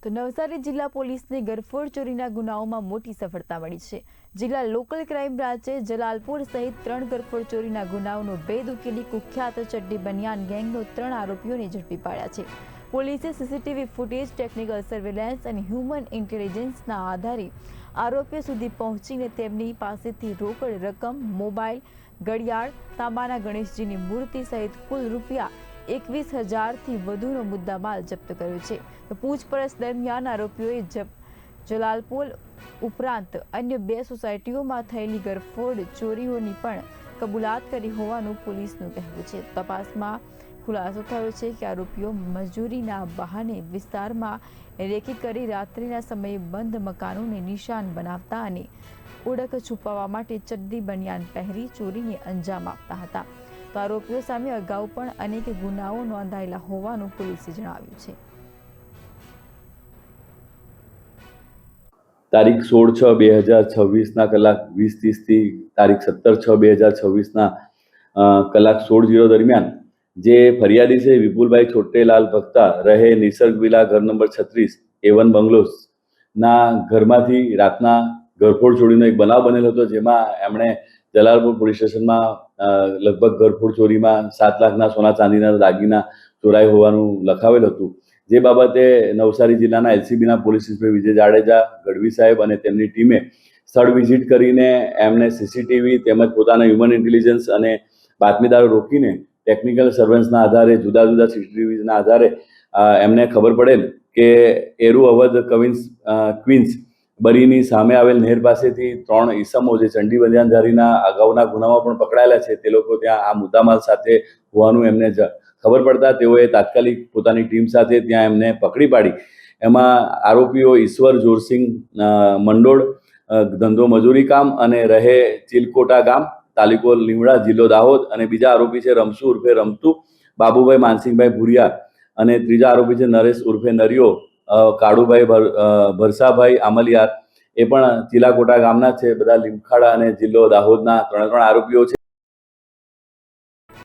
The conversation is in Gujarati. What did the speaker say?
તો નવસારી જિલ્લા પોલીસને ગરફોડ ચોરીના ગુનાઓમાં મોટી સફળતા મળી છે। જિલ્લા લોકલ ક્રાઇમ બ્રાન્ચે જલાલપુર સહિત 3 ગરફોડ ચોરીના ગુનાઓનો ભેદ ઉકેલી કુખ્યાત ચડ્ડી બનિયાન ગેંગનો 3 આરોપીઓને ઝડપી પાડ્યા છે। પોલીસે સીસીટીવી ફૂટેજ, ટેકનિકલ સર્વેલન્સ અને હ્યુમન ઇન્ટેલિજન્સના આધારે આરોપીઓ સુધી પહોંચીને તેમની પાસેથી રોકડ રકમ, મોબાઈલ, ઘડિયાળ, તાંબાના ગણેશજીની મૂર્તિ સહિત કુલ રૂપિયા 21,000થી વધુનો મુદ્દામાલ જપ્ત કર્યો છે। તો પૂછપરછ દરમિયાન આરોપીઓએ જલાલપુર ઉપરાંત અન્ય 2 સોસાયટીઓમાં થયેલી ગરફોડ ચોરીઓની પણ કબૂલાત કરી હોવાનું પોલીસનું કહેવું છે। તપાસમાં ખુલાસો થયો છે કે આરોપીઓ મજૂરીના બહાને વિસ્તારમાં રેકી કરી રાત્રિના સમયે બંધ મકાનોને નિશાન બનાવતા અને ઓળખ છુપાવવા માટે ચડ્ડી બનિયાન પહેરી ચોરીને અંજામ આપતા હતા। તો આરોપીઓ સામે અગાઉ પણ અનેક ગુનાઓ નોંધાયેલા હોવાનું પોલીસે જણાવ્યું છે। તારીખ 16/6/2026 કલાક 20:30 થી તારીખ 17/6/2026 કલાક 16:00 દરમિયાન જે ફરિયાદી છે વિપુલભાઈ છોટેલાલ ભક્તા રહે નિસર્ગ વિલા ઘર નંબર 36 A1 બંગલોસ ના ઘરમાંથી રાતના ઘરફોડ ચોરીનો એક બનાવ બનેલો હતો, જેમાં એમણે જલાલપુર પોલીસ સ્ટેશનમાં લગભગ ઘરફોડ ચોરીમાં 7 લાખના સોના ચાંદીના દાગીના ચોરાઈ હોવાનું લખાવેલ હતું। જે બાબતે નવસારી જિલ્લાના એલસીબીના પોલીસ ઇન્સ્પેક્ટર વિજય જાડેજા ગઢવી સાહેબ અને તેમની ટીમે સ્થળ વિઝિટ કરીને એમને સીસીટીવી તેમજ પોતાના હ્યુમન ઇન્ટેલિજન્સ અને બાતમીદારો રોકીને ટેકનિકલ સર્વેલન્સના આધારે જુદા જુદા સીસીટીવીના આધારે એમને ખબર પડેલ કે એરુ અવધ ક્વીન્સ બરીની સામે આવેલ નહેર પાસેથી 3 ઈસમો જે ચંડી બનિયાનધારીના અગાઉના ગુનામાં પણ પકડાયેલા છે, તે લોકો ત્યાં આ મુદ્દામાલ સાથે હોવાનું એમને ખબર પડતા તેઓએ તાત્કાલિક પોતાની ટીમ સાથે ત્યાં એમને પકડી પાડી। એમાં આરોપીઓ ઈશ્વર જોરસિંહ મંડોળ, ધંધો મજૂરી કામ અને રહે ચિલકોટા ગામ, તાલુકો લીમડા, જિલ્લો દાહોદ, અને બીજા આરોપી છે રમસુ ઉર્ફે રમતુ, બાબુભાઈ માનસિંહભાઈ ભુરિયા, અને ત્રીજા આરોપી છે નરેશ ઉર્ફે નરિયો, કાળુભાઈ ભરસાભાઈ આમલિયાર, એ પણ ચિલાકોટા ગામના છે। બધા લીમખાડા અને જિલ્લો દાહોદના 3 આરોપીઓ છે।